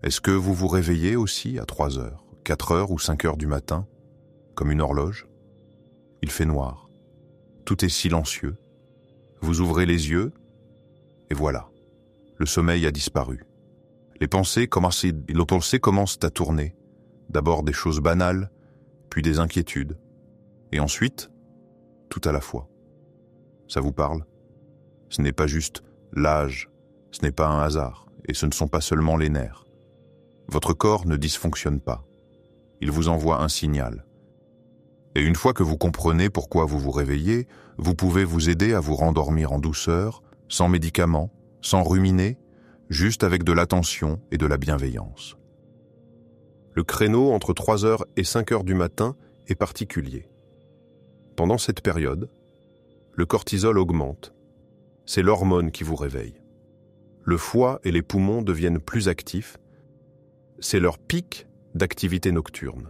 Est-ce que vous vous réveillez aussi à 3 heures, 4 heures ou 5 heures du matin, comme une horloge? Il fait noir. Tout est silencieux. Vous ouvrez les yeux, et voilà. Le sommeil a disparu. Les pensées commencent à tourner. D'abord des choses banales, puis des inquiétudes. Et ensuite, tout à la fois. Ça vous parle? Ce n'est pas juste l'âge, ce n'est pas un hasard, et ce ne sont pas seulement les nerfs. Votre corps ne dysfonctionne pas. Il vous envoie un signal. Et une fois que vous comprenez pourquoi vous vous réveillez, vous pouvez vous aider à vous rendormir en douceur, sans médicaments, sans ruminer, juste avec de l'attention et de la bienveillance. Le créneau entre 3 heures et 5 heures du matin est particulier. Pendant cette période, le cortisol augmente. C'est l'hormone qui vous réveille. Le foie et les poumons deviennent plus actifs. C'est leur pic d'activité nocturne.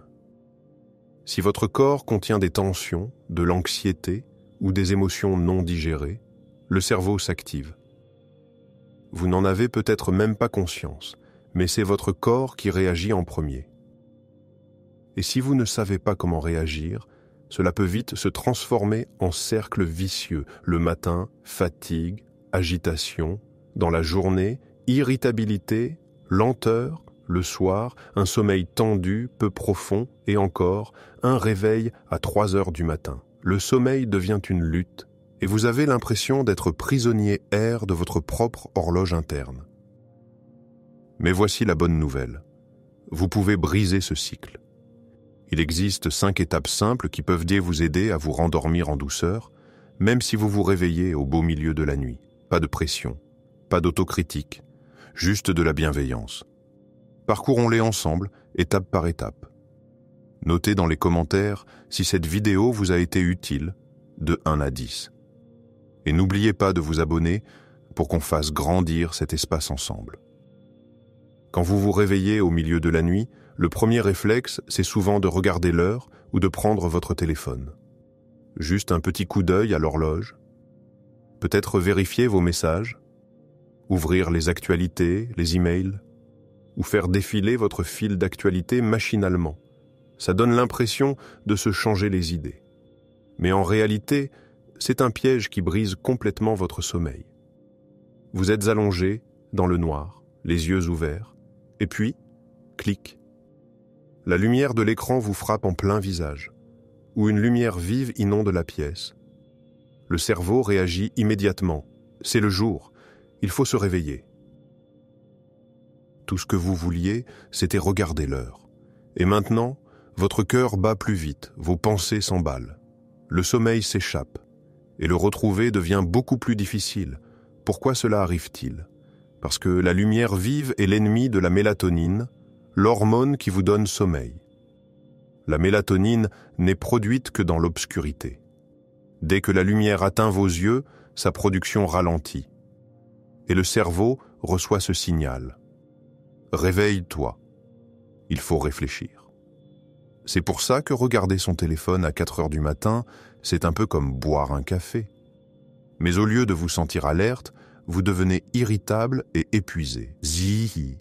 Si votre corps contient des tensions, de l'anxiété ou des émotions non digérées, le cerveau s'active. Vous n'en avez peut-être même pas conscience, mais c'est votre corps qui réagit en premier. Et si vous ne savez pas comment réagir, cela peut vite se transformer en cercle vicieux. Le matin, fatigue, agitation, dans la journée, irritabilité, lenteur, le soir, un sommeil tendu, peu profond, et encore, un réveil à 3 heures du matin. Le sommeil devient une lutte, et vous avez l'impression d'être prisonnier air de votre propre horloge interne. Mais voici la bonne nouvelle. Vous pouvez briser ce cycle. Il existe 5 étapes simples qui peuvent vous aider à vous rendormir en douceur, même si vous vous réveillez au beau milieu de la nuit. Pas de pression, pas d'autocritique, juste de la bienveillance. Parcourons-les ensemble, étape par étape. Notez dans les commentaires si cette vidéo vous a été utile, de 1 à 10. Et n'oubliez pas de vous abonner pour qu'on fasse grandir cet espace ensemble. Quand vous vous réveillez au milieu de la nuit, le premier réflexe, c'est souvent de regarder l'heure ou de prendre votre téléphone. Juste un petit coup d'œil à l'horloge. Peut-être vérifier vos messages, ouvrir les actualités, les emails, ou faire défiler votre fil d'actualité machinalement. Ça donne l'impression de se changer les idées. Mais en réalité, c'est un piège qui brise complètement votre sommeil. Vous êtes allongé, dans le noir, les yeux ouverts, et puis, clic. La lumière de l'écran vous frappe en plein visage, ou une lumière vive inonde la pièce. Le cerveau réagit immédiatement. C'est le jour, il faut se réveiller. Tout ce que vous vouliez, c'était regarder l'heure. Et maintenant, votre cœur bat plus vite, vos pensées s'emballent. Le sommeil s'échappe, et le retrouver devient beaucoup plus difficile. Pourquoi cela arrive-t-il? Parce que la lumière vive est l'ennemi de la mélatonine, l'hormone qui vous donne sommeil. La mélatonine n'est produite que dans l'obscurité. Dès que la lumière atteint vos yeux, sa production ralentit. Et le cerveau reçoit ce signal. Réveille-toi. Il faut réfléchir. C'est pour ça que regarder son téléphone à 4 heures du matin, c'est un peu comme boire un café. Mais au lieu de vous sentir alerte, vous devenez irritable et épuisé. Zihi.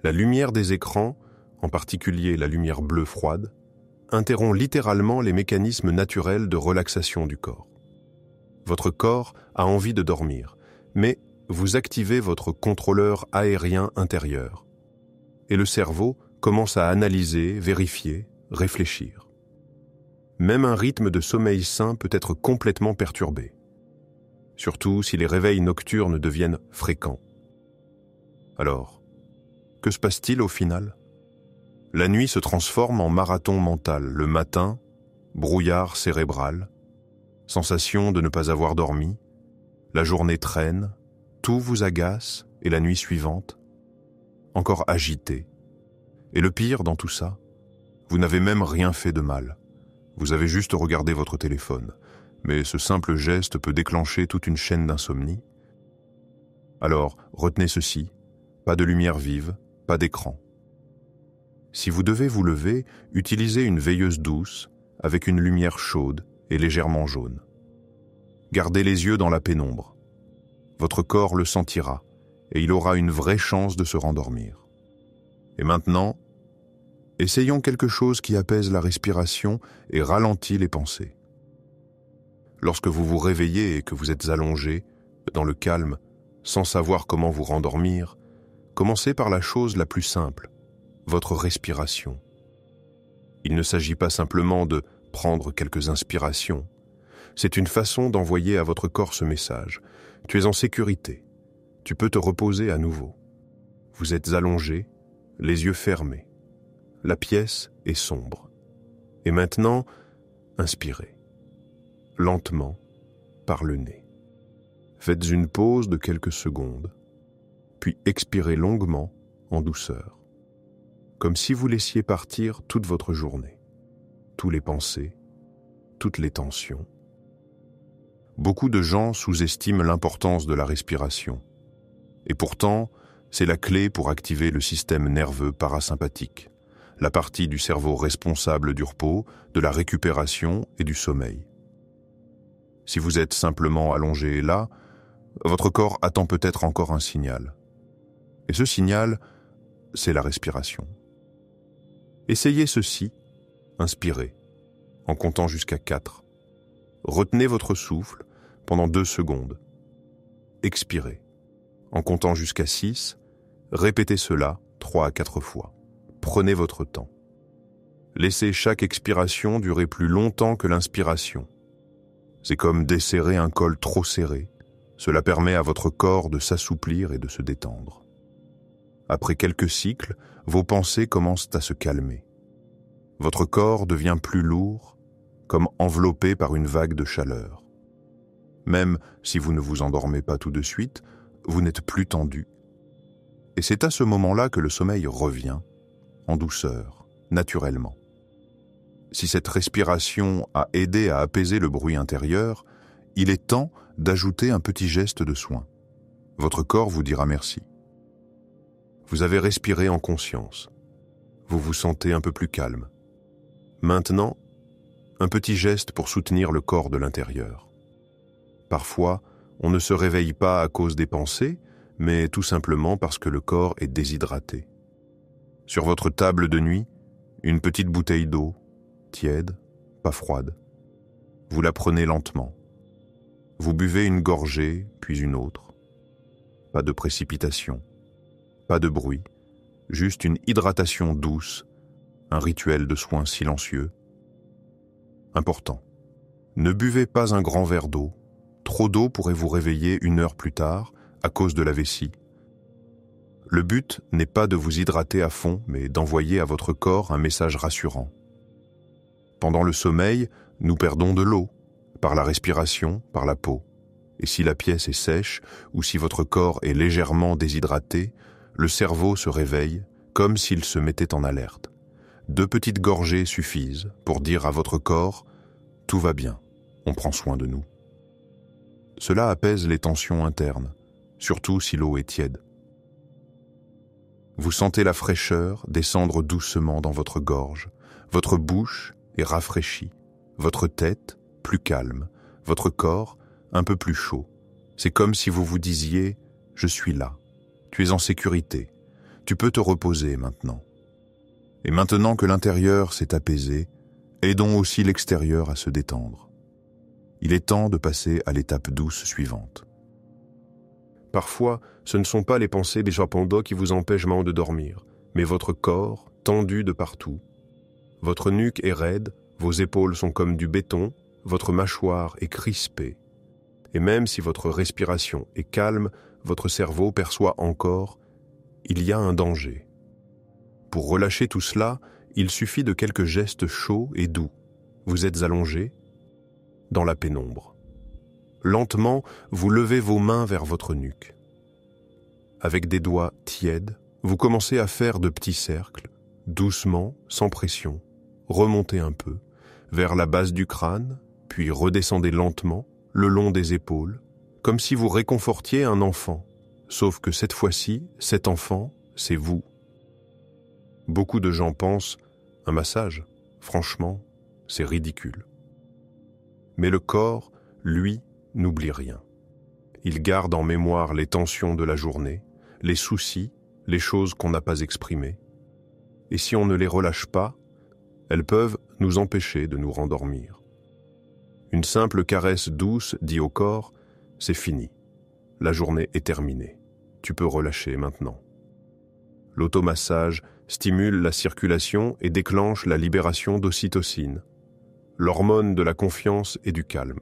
La lumière des écrans, en particulier la lumière bleue froide, interrompt littéralement les mécanismes naturels de relaxation du corps. Votre corps a envie de dormir, mais vous activez votre contrôleur aérien intérieur. Et le cerveau commence à analyser, vérifier, réfléchir. Même un rythme de sommeil sain peut être complètement perturbé, surtout si les réveils nocturnes deviennent fréquents. Alors, que se passe-t-il au final? La nuit se transforme en marathon mental. Le matin, brouillard cérébral, sensation de ne pas avoir dormi, la journée traîne, tout vous agace et la nuit suivante, encore agité. Et le pire dans tout ça, vous n'avez même rien fait de mal. Vous avez juste regardé votre téléphone, mais ce simple geste peut déclencher toute une chaîne d'insomnie. Alors, retenez ceci, pas de lumière vive, pas d'écran. Si vous devez vous lever, utilisez une veilleuse douce avec une lumière chaude et légèrement jaune. Gardez les yeux dans la pénombre. Votre corps le sentira et il aura une vraie chance de se rendormir. Et maintenant, essayons quelque chose qui apaise la respiration et ralentit les pensées. Lorsque vous vous réveillez et que vous êtes allongé, dans le calme, sans savoir comment vous rendormir, commencez par la chose la plus simple, votre respiration. Il ne s'agit pas simplement de prendre quelques inspirations. C'est une façon d'envoyer à votre corps ce message. Tu es en sécurité. Tu peux te reposer à nouveau. Vous êtes allongé, les yeux fermés. La pièce est sombre. Et maintenant, inspirez. Lentement, par le nez. Faites une pause de quelques secondes, puis expirez longuement, en douceur. Comme si vous laissiez partir toute votre journée, tous les pensées, toutes les tensions. Beaucoup de gens sous-estiment l'importance de la respiration. Et pourtant, c'est la clé pour activer le système nerveux parasympathique, la partie du cerveau responsable du repos, de la récupération et du sommeil. Si vous êtes simplement allongé là, votre corps attend peut-être encore un signal. Et ce signal, c'est la respiration. Essayez ceci, inspirez, en comptant jusqu'à 4. Retenez votre souffle pendant 2 secondes. Expirez. En comptant jusqu'à 6, répétez cela 3 à 4 fois. Prenez votre temps. Laissez chaque expiration durer plus longtemps que l'inspiration. C'est comme desserrer un col trop serré. Cela permet à votre corps de s'assouplir et de se détendre. Après quelques cycles, vos pensées commencent à se calmer. Votre corps devient plus lourd, comme enveloppé par une vague de chaleur. Même si vous ne vous endormez pas tout de suite, vous n'êtes plus tendu. Et c'est à ce moment-là que le sommeil revient, en douceur, naturellement. Si cette respiration a aidé à apaiser le bruit intérieur, il est temps d'ajouter un petit geste de soin. Votre corps vous dira merci. Vous avez respiré en conscience. Vous vous sentez un peu plus calme. Maintenant, un petit geste pour soutenir le corps de l'intérieur. Parfois, on ne se réveille pas à cause des pensées, mais tout simplement parce que le corps est déshydraté. Sur votre table de nuit, une petite bouteille d'eau, tiède, pas froide. Vous la prenez lentement. Vous buvez une gorgée, puis une autre. Pas de précipitation, pas de bruit, juste une hydratation douce, un rituel de soins silencieux. Important. Ne buvez pas un grand verre d'eau. Trop d'eau pourrait vous réveiller 1 heure plus tard à cause de la vessie. Le but n'est pas de vous hydrater à fond, mais d'envoyer à votre corps un message rassurant. Pendant le sommeil, nous perdons de l'eau, par la respiration, par la peau. Et si la pièce est sèche, ou si votre corps est légèrement déshydraté, le cerveau se réveille comme s'il se mettait en alerte. 2 petites gorgées suffisent pour dire à votre corps « Tout va bien, on prend soin de nous ». Cela apaise les tensions internes, surtout si l'eau est tiède. Vous sentez la fraîcheur descendre doucement dans votre gorge, votre bouche est rafraîchie, votre tête plus calme, votre corps un peu plus chaud. C'est comme si vous vous disiez « Je suis là, tu es en sécurité, tu peux te reposer maintenant ». Et maintenant que l'intérieur s'est apaisé, aidons aussi l'extérieur à se détendre. Il est temps de passer à l'étape douce suivante. Parfois, ce ne sont pas les pensées d'échappement qui vous empêchent de dormir, mais votre corps, tendu de partout. Votre nuque est raide, vos épaules sont comme du béton, votre mâchoire est crispée. Et même si votre respiration est calme, votre cerveau perçoit encore « il y a un danger ». Pour relâcher tout cela, il suffit de quelques gestes chauds et doux. Vous êtes allongé dans la pénombre. Lentement, vous levez vos mains vers votre nuque. Avec des doigts tièdes, vous commencez à faire de petits cercles, doucement, sans pression. Remontez un peu, vers la base du crâne, puis redescendez lentement, le long des épaules, comme si vous réconfortiez un enfant. Sauf que cette fois-ci, cet enfant, c'est vous. Beaucoup de gens pensent « un massage, franchement, c'est ridicule ». Mais le corps, lui, n'oublie rien. Il garde en mémoire les tensions de la journée, les soucis, les choses qu'on n'a pas exprimées. et si on ne les relâche pas, elles peuvent nous empêcher de nous rendormir. Une simple caresse douce dit au corps « c'est fini, la journée est terminée, tu peux relâcher maintenant ». L'automassage stimule la circulation et déclenche la libération d'ocytocine, l'hormone de la confiance et du calme.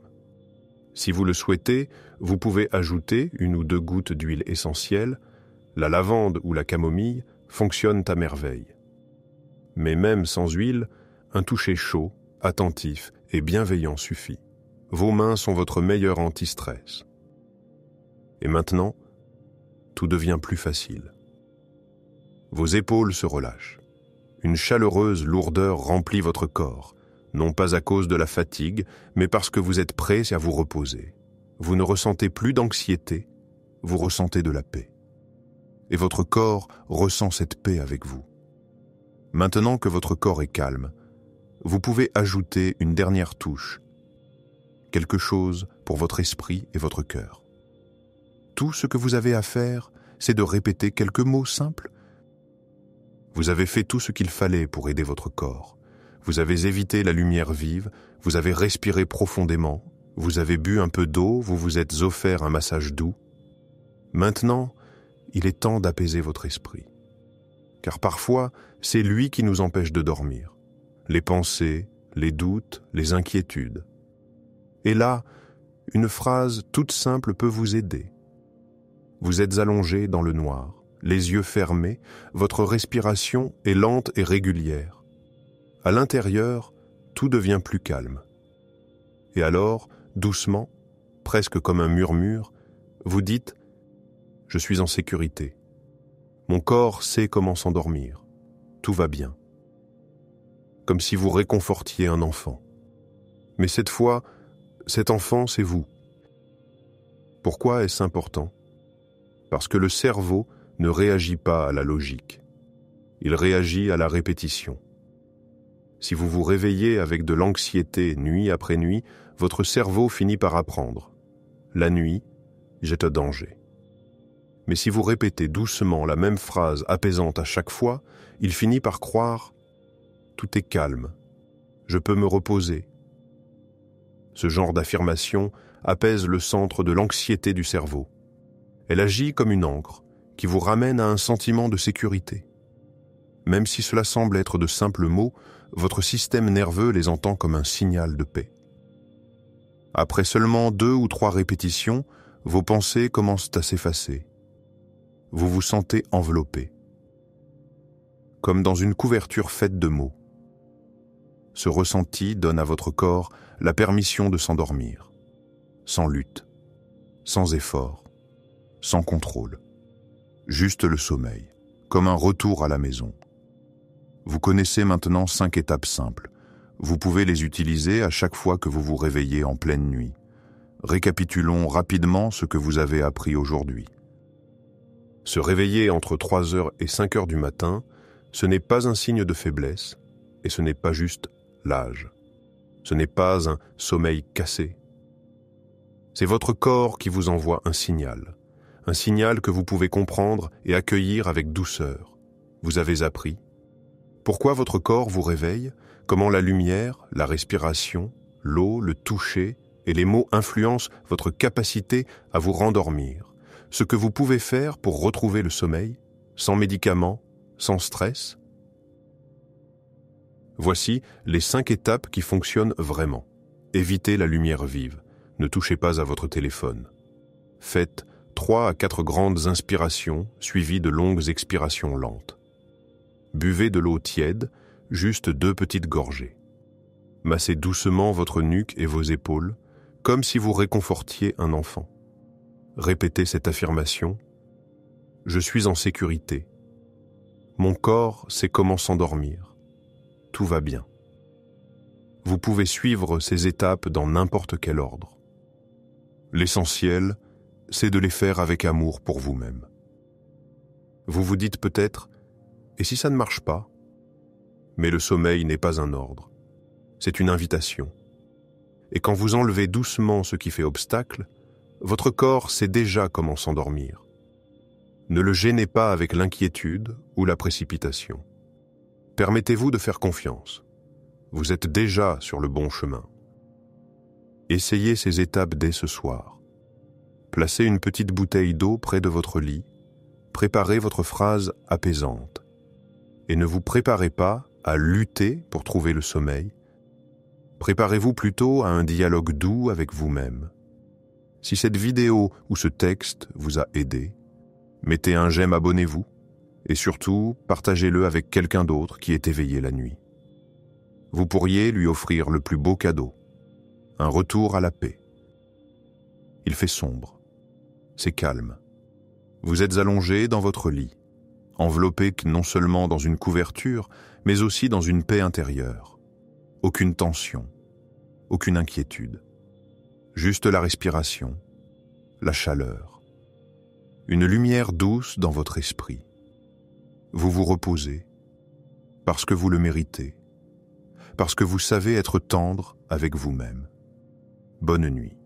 Si vous le souhaitez, vous pouvez ajouter 1 ou 2 gouttes d'huile essentielle. La lavande ou la camomille fonctionnent à merveille. Mais même sans huile, un toucher chaud, attentif et bienveillant suffit. Vos mains sont votre meilleur anti-stress. Et maintenant, tout devient plus facile. Vos épaules se relâchent. Une chaleureuse lourdeur remplit votre corps, non pas à cause de la fatigue, mais parce que vous êtes prêts à vous reposer. Vous ne ressentez plus d'anxiété, vous ressentez de la paix. Et votre corps ressent cette paix avec vous. Maintenant que votre corps est calme, vous pouvez ajouter une dernière touche, quelque chose pour votre esprit et votre cœur. Tout ce que vous avez à faire, c'est de répéter quelques mots simples. Vous avez fait tout ce qu'il fallait pour aider votre corps. Vous avez évité la lumière vive, vous avez respiré profondément, vous avez bu un peu d'eau, vous vous êtes offert un massage doux. Maintenant, il est temps d'apaiser votre esprit. Car parfois, c'est lui qui nous empêche de dormir. Les pensées, les doutes, les inquiétudes. Et là, une phrase toute simple peut vous aider. Vous êtes allongé dans le noir, les yeux fermés, votre respiration est lente et régulière. À l'intérieur, tout devient plus calme. Et alors, doucement, presque comme un murmure, vous dites « Je suis en sécurité. Mon corps sait comment s'endormir. Tout va bien. » Comme si vous réconfortiez un enfant. Mais cette fois, cet enfant, c'est vous. Pourquoi est-ce important ? Parce que le cerveau ne réagit pas à la logique. Il réagit à la répétition. Si vous vous réveillez avec de l'anxiété nuit après nuit, votre cerveau finit par apprendre. La nuit, j'ai un danger. Mais si vous répétez doucement la même phrase apaisante à chaque fois, il finit par croire « tout est calme, je peux me reposer ». Ce genre d'affirmation apaise le centre de l'anxiété du cerveau. Elle agit comme une ancre qui vous ramène à un sentiment de sécurité. Même si cela semble être de simples mots, votre système nerveux les entend comme un signal de paix. Après seulement 2 ou 3 répétitions, vos pensées commencent à s'effacer. Vous vous sentez enveloppé, comme dans une couverture faite de mots. Ce ressenti donne à votre corps la permission de s'endormir, sans lutte, sans effort, sans contrôle. Juste le sommeil, comme un retour à la maison. Vous connaissez maintenant 5 étapes simples. Vous pouvez les utiliser à chaque fois que vous vous réveillez en pleine nuit. Récapitulons rapidement ce que vous avez appris aujourd'hui. Se réveiller entre 3h et 5h du matin, ce n'est pas un signe de faiblesse et ce n'est pas juste l'âge. Ce n'est pas un sommeil cassé. C'est votre corps qui vous envoie un signal que vous pouvez comprendre et accueillir avec douceur. Vous avez appris. Pourquoi votre corps vous réveille, comment la lumière, la respiration, l'eau, le toucher et les mots influencent votre capacité à vous rendormir. Ce que vous pouvez faire pour retrouver le sommeil, sans médicaments, sans stress. Voici les 5 étapes qui fonctionnent vraiment. Évitez la lumière vive. Ne touchez pas à votre téléphone. Faites 3 à 4 grandes inspirations suivies de longues expirations lentes. Buvez de l'eau tiède, juste 2 petites gorgées. Massez doucement votre nuque et vos épaules, comme si vous réconfortiez un enfant. Répétez cette affirmation. Je suis en sécurité. Mon corps sait comment s'endormir. Tout va bien. Vous pouvez suivre ces étapes dans n'importe quel ordre. L'essentiel, c'est de les faire avec amour pour vous-même. Vous vous dites peut-être, et si ça ne marche pas ? Mais le sommeil n'est pas un ordre. C'est une invitation. Et quand vous enlevez doucement ce qui fait obstacle, votre corps sait déjà comment s'endormir. Ne le gênez pas avec l'inquiétude ou la précipitation. Permettez-vous de faire confiance. Vous êtes déjà sur le bon chemin. Essayez ces étapes dès ce soir. Placez une petite bouteille d'eau près de votre lit. Préparez votre phrase apaisante. Et ne vous préparez pas à lutter pour trouver le sommeil. Préparez-vous plutôt à un dialogue doux avec vous-même. Si cette vidéo ou ce texte vous a aidé, mettez un j'aime, abonnez-vous et surtout partagez-le avec quelqu'un d'autre qui est éveillé la nuit. Vous pourriez lui offrir le plus beau cadeau, un retour à la paix. Il fait sombre, c'est calme. Vous êtes allongé dans votre lit, enveloppé non seulement dans une couverture, mais aussi dans une paix intérieure. Aucune tension, aucune inquiétude. Juste la respiration, la chaleur. Une lumière douce dans votre esprit. Vous vous reposez parce que vous le méritez, parce que vous savez être tendre avec vous-même. Bonne nuit.